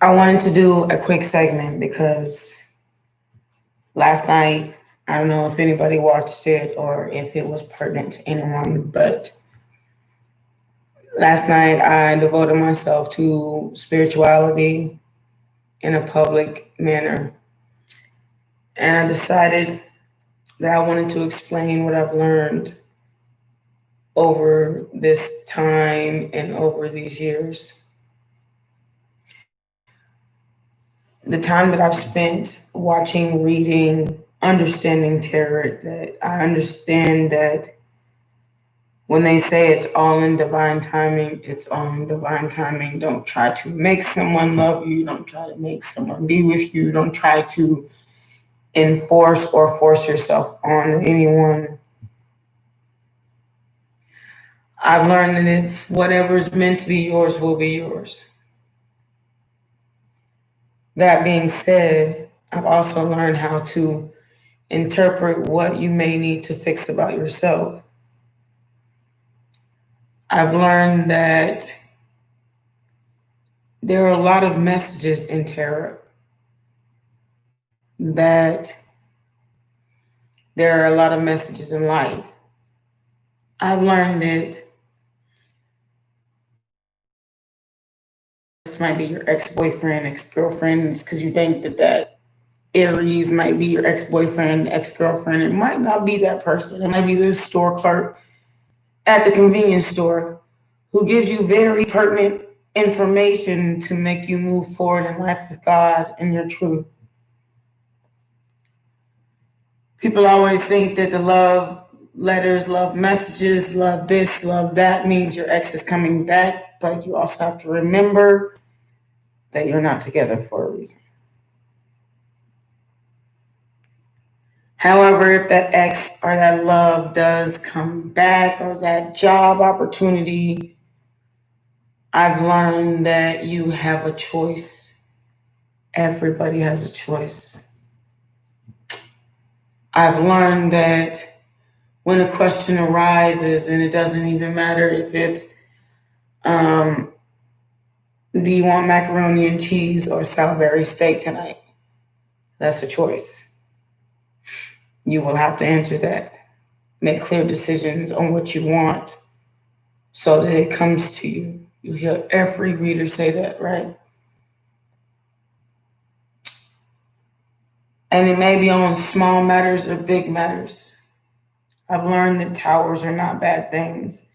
I wanted to do a quick segment because last night, I don't know if anybody watched it or if it was pertinent to anyone, but last night I devoted myself to spirituality in a public manner. And I decided that I wanted to explain what I've learned over this time and over these years. The time that I've spent watching, reading, understanding tarot, that I understand that when they say it's all in divine timing, it's all in divine timing. Don't try to make someone love you. Don't try to make someone be with you. Don't try to enforce or force yourself on anyone. I've learned that if whatever is meant to be yours will be yours. That being said, I've also learned how to interpret what you may need to fix about yourself. I've learned that there are a lot of messages in tarot, that there are a lot of messages in life. I've learned that this might be your ex-boyfriend, ex-girlfriend, it's because you think that Aries might be your ex-boyfriend, ex-girlfriend. It might not be that person. It might be the store clerk at the convenience store who gives you very pertinent information to make you move forward in life with God and your truth. People always think that the love letters, love messages, love this, love that means your ex is coming back, but you also have to remember that you're not together for a reason. However, if that ex or that love does come back or that job opportunity, I've learned that you have a choice. Everybody has a choice. I've learned that when a question arises, and it doesn't even matter if it's, do you want macaroni and cheese or Salisbury steak tonight? That's a choice. You will have to answer that. Make clear decisions on what you want so that it comes to you. You hear every reader say that, right? And it may be on small matters or big matters. I've learned that towers are not bad things.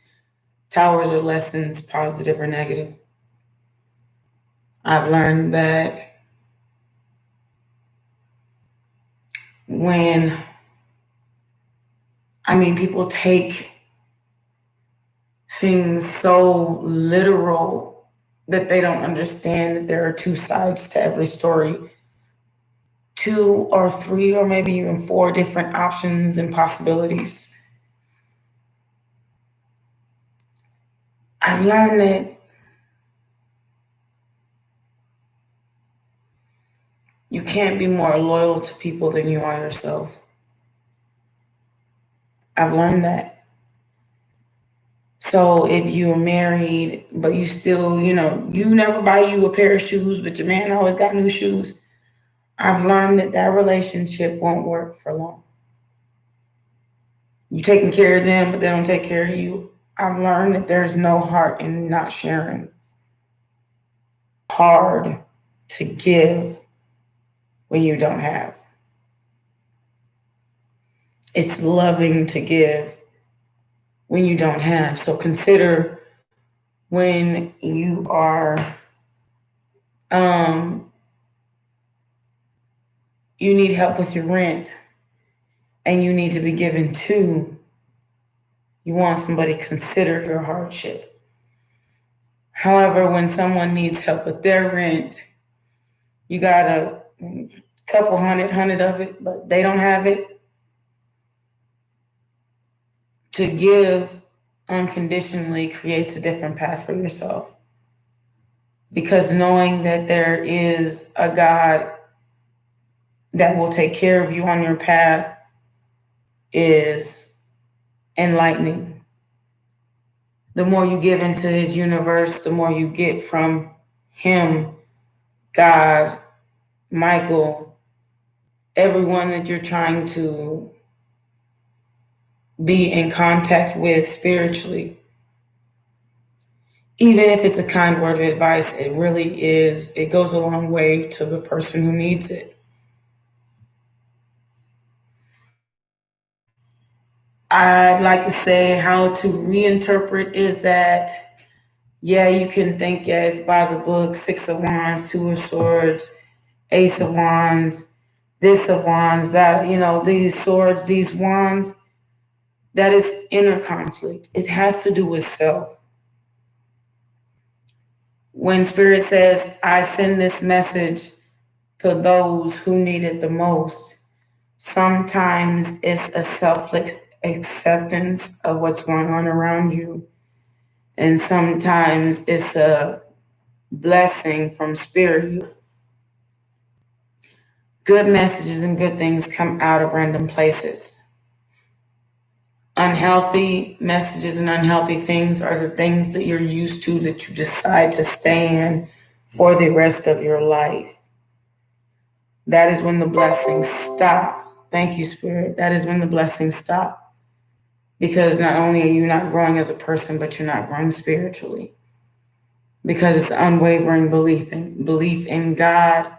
Towers are lessons, positive or negative. I've learned that when, people take things so literal that they don't understand that there are two sides to every story, two or three or maybe even four different options and possibilities. I've learned that you can't be more loyal to people than you are yourself. I've learned that. So if you're married, but you still, you never buy you a pair of shoes, but your man always got new shoes, I've learned that that relationship won't work for long. You taking care of them, but they don't take care of you. I've learned that there's no heart in not sharing. Hard to give when you don't have. It's loving to give when you don't have. So consider when you are, you need help with your rent and you need to be given to, you want somebody to consider your hardship. However, when someone needs help with their rent, you got a couple hundred of it, but they don't have it. To give unconditionally creates a different path for yourself. Because knowing that there is a God that will take care of you on your path is enlightening. The more you give into his universe, the more you get from him God, Michael, everyone that you're trying to be in contact with spiritually, even if it's a kind word of advice, it really is, it goes a long way to the person who needs it. I'd like to say how to reinterpret is that, yeah, you can think, yeah, it's by the book, Six of Wands, Two of Swords, Ace of Wands, this of Wands, that, these swords, these wands, that is inner conflict. It has to do with self. When Spirit says, I send this message to those who need it the most, sometimes it's a selfless acceptance of what's going on around you. And sometimes it's a blessing from Spirit. Good messages and good things come out of random places. Unhealthy messages and unhealthy things are the things that you're used to that you decide to stay in for the rest of your life. That is when the blessings stop. Thank you, Spirit. That is when the blessings stop. Because not only are you not growing as a person, but you're not growing spiritually. Because it's unwavering belief in God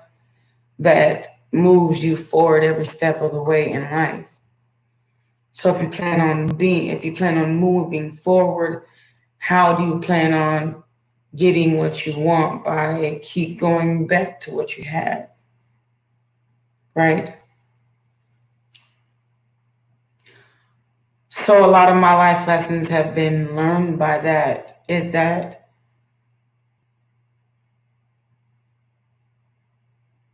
that moves you forward every step of the way in life. So if you plan on moving forward, how do you plan on getting what you want? By keep going back to what you had, right? So a lot of my life lessons have been learned by that, is that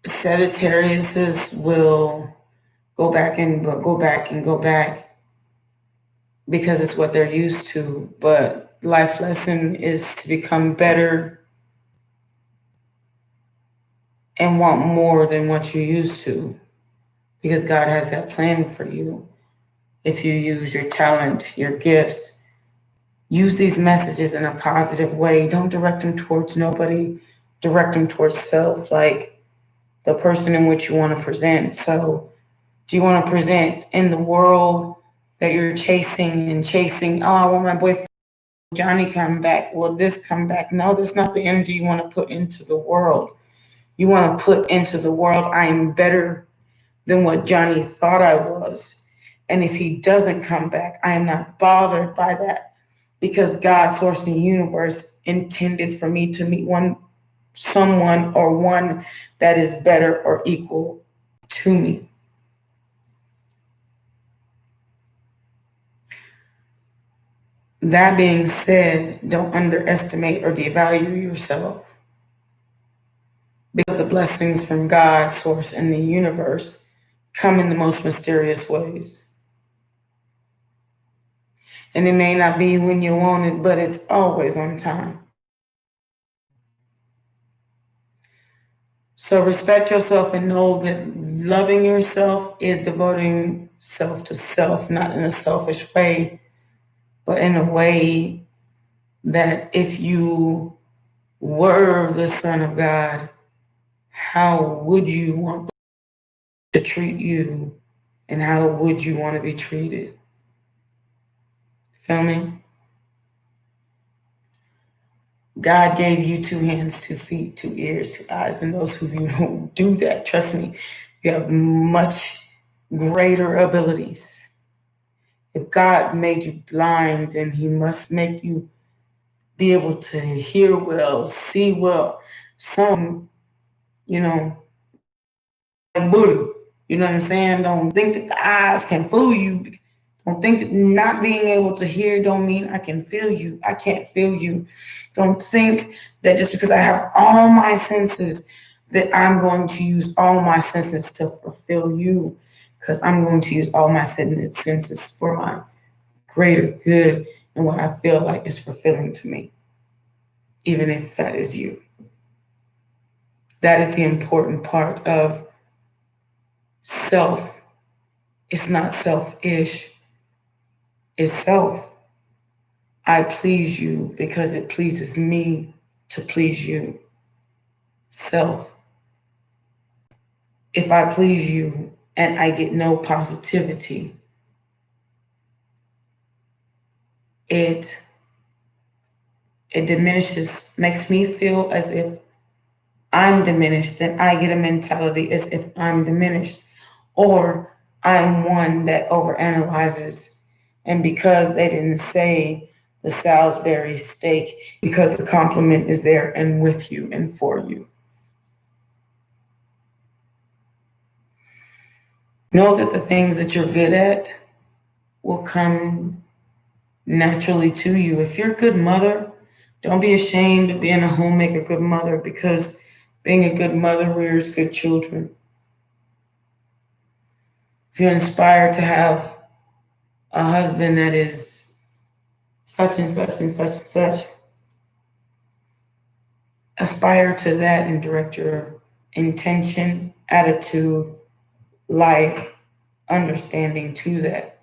Sagittarius will go back and go back and go back because it's what they're used to. But life lesson is to become better and want more than what you're used to, because God has that plan for you. If you use your talent, your gifts, use these messages in a positive way. Don't direct them towards nobody, direct them towards self, like the person in which you want to present. So, do you want to present in the world that you're chasing and chasing? Oh, I want my boyfriend Johnny come back. Will this come back? No, that's not the energy you want to put into the world. You want to put into the world, I am better than what Johnny thought I was. And if he doesn't come back, I am not bothered by that, because God, source, and universe intended for me to meet someone or one that is better or equal to me. That being said, don't underestimate or devalue yourself, because the blessings from God, source, and the universe come in the most mysterious ways. And it may not be when you want it, but it's always on time. So respect yourself and know that loving yourself is devoting self to self, not in a selfish way, but in a way that if you were the Son of God, how would you want to treat you, and how would you want to be treated? Feel me? God gave you two hands, 2 feet, 2 ears, 2 eyes, and those of you who do that, trust me, you have much greater abilities. If God made you blind, then He must make you be able to hear well, see well. Some, you know, like Buddha, you know what I'm saying? Don't think that the eyes can fool you. Don't think that not being able to hear don't mean I can feel you. I can't feel you. Don't think that just because I have all my senses that I'm going to use all my senses to fulfill you, because I'm going to use all my senses for my greater good and what I feel like is fulfilling to me, even if that is you. That is the important part of self. It's not selfish, it's self. I please you because it pleases me to please you. Self. If I please you and I get no positivity, it it diminishes, makes me feel as if I'm diminished, then I get a mentality as if I'm diminished. Or I'm one that overanalyzes. And because they didn't say the Salisbury steak, because the compliment is there and with you and for you. Know that the things that you're good at will come naturally to you. If you're a good mother, don't be ashamed of being a homemaker, good mother, because being a good mother rears good children. If you're inspired to have a husband that is such and such and such and such, aspire to that and direct your intention, attitude, life, understanding to that.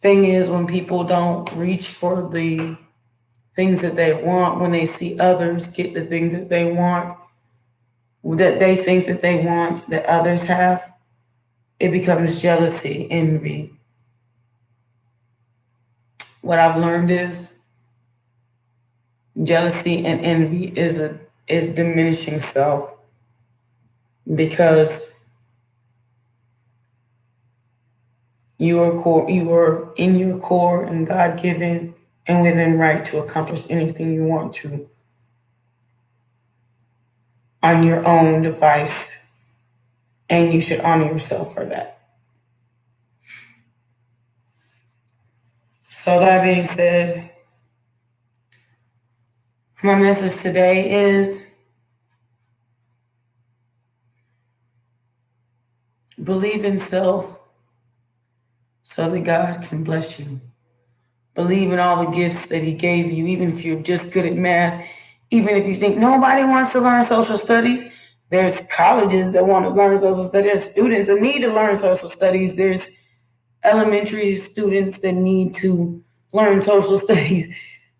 Thing is, when people don't reach for the things that they want, when they see others get the things that they want, that they think that they want, that others have, it becomes jealousy, envy. What I've learned is jealousy and envy is diminishing self, because you are in your core and God given and within right to accomplish anything you want to on your own device, and you should honor yourself for that. So that being said, my message today is believe in self so that God can bless you. Believe in all the gifts that He gave you, even if you're just good at math, even if you think nobody wants to learn social studies. There's colleges that want to learn social studies. There's students that need to learn social studies. There's elementary students that need to learn social studies.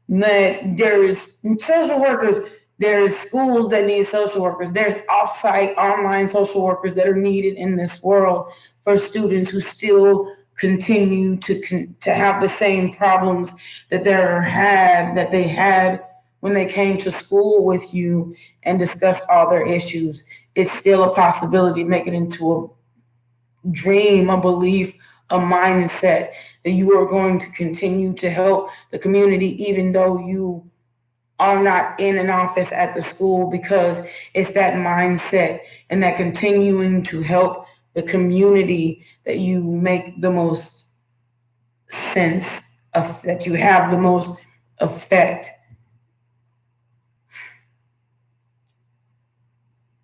That there's social workers, there's schools that need social workers, there's off-site online social workers that are needed in this world for students who still continue to have the same problems that they had when they came to school with you and discussed all their issues. It's still a possibility. Make it into a dream, a belief, a mindset that you are going to continue to help the community, even though you are not in an office at the school, because it's that mindset and that continuing to help the community that you make the most sense of, that you have the most effect.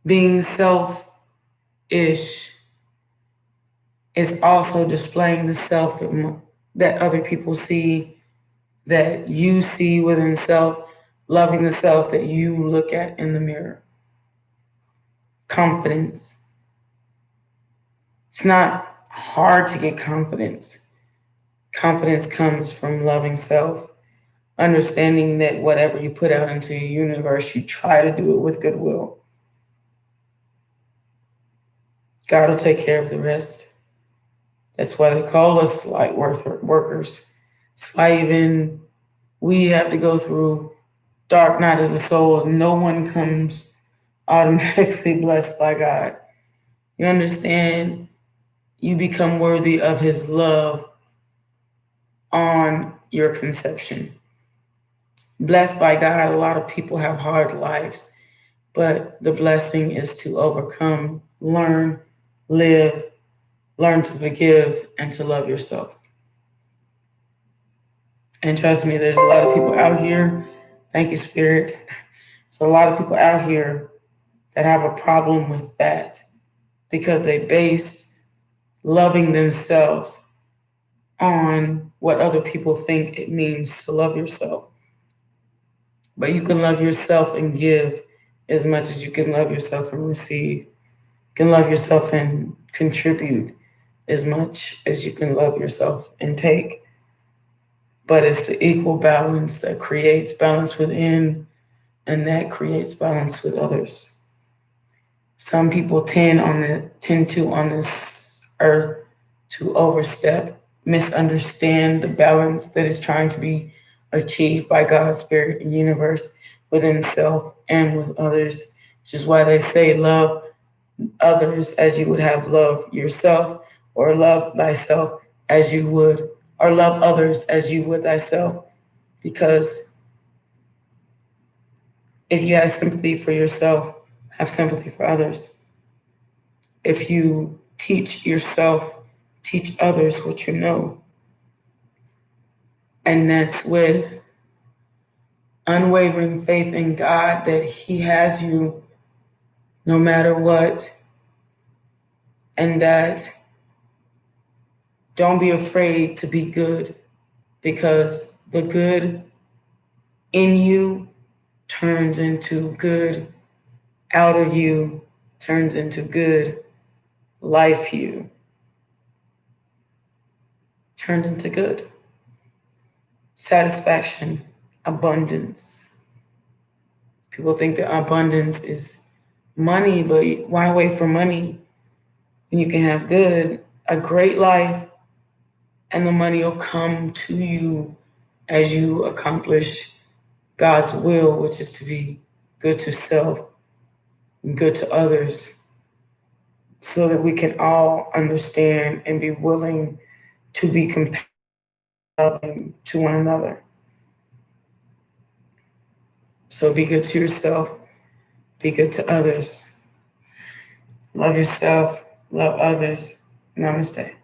Being selfish is also displaying the self that other people see, that you see within self, loving the self that you look at in the mirror. Confidence. It's not hard to get confidence. Confidence comes from loving self, understanding that whatever you put out into the universe, you try to do it with goodwill. God will take care of the rest. That's why they call us light workers. That's why even we have to go through dark night of the soul. No one comes automatically blessed by God. You understand? You become worthy of His love on your conception. Blessed by God, a lot of people have hard lives, but the blessing is to overcome, learn, live, learn to forgive, and to love yourself. And trust me, there's a lot of people out here. Thank you, Spirit. There's a lot of people out here that have a problem with that because they base loving themselves on what other people think it means to love yourself. But you can love yourself and give as much as you can love yourself and receive. You can love yourself and contribute as much as you can love yourself and take. But it's the equal balance that creates balance within, and that creates balance with others. Some people tend to on this earth to overstep, misunderstand the balance that is trying to be achieved by God's spirit and universe within self and with others, which is why they say love others as you would have loved yourself, or love thyself as you would, or love others as you would thyself. Because if you have sympathy for yourself, have sympathy for others. If you teach yourself, teach others what you know. And that's with unwavering faith in God that He has you no matter what. And that don't be afraid to be good, because the good in you turns into good out of you, turns into good life you, turns into good satisfaction, abundance. People think that abundance is money, but why wait for money when you can have good, a great life, and the money will come to you as you accomplish God's will, which is to be good to self and good to others, so that we can all understand and be willing to be compassionate to one another. So be good to yourself, be good to others, love yourself, love others. Namaste.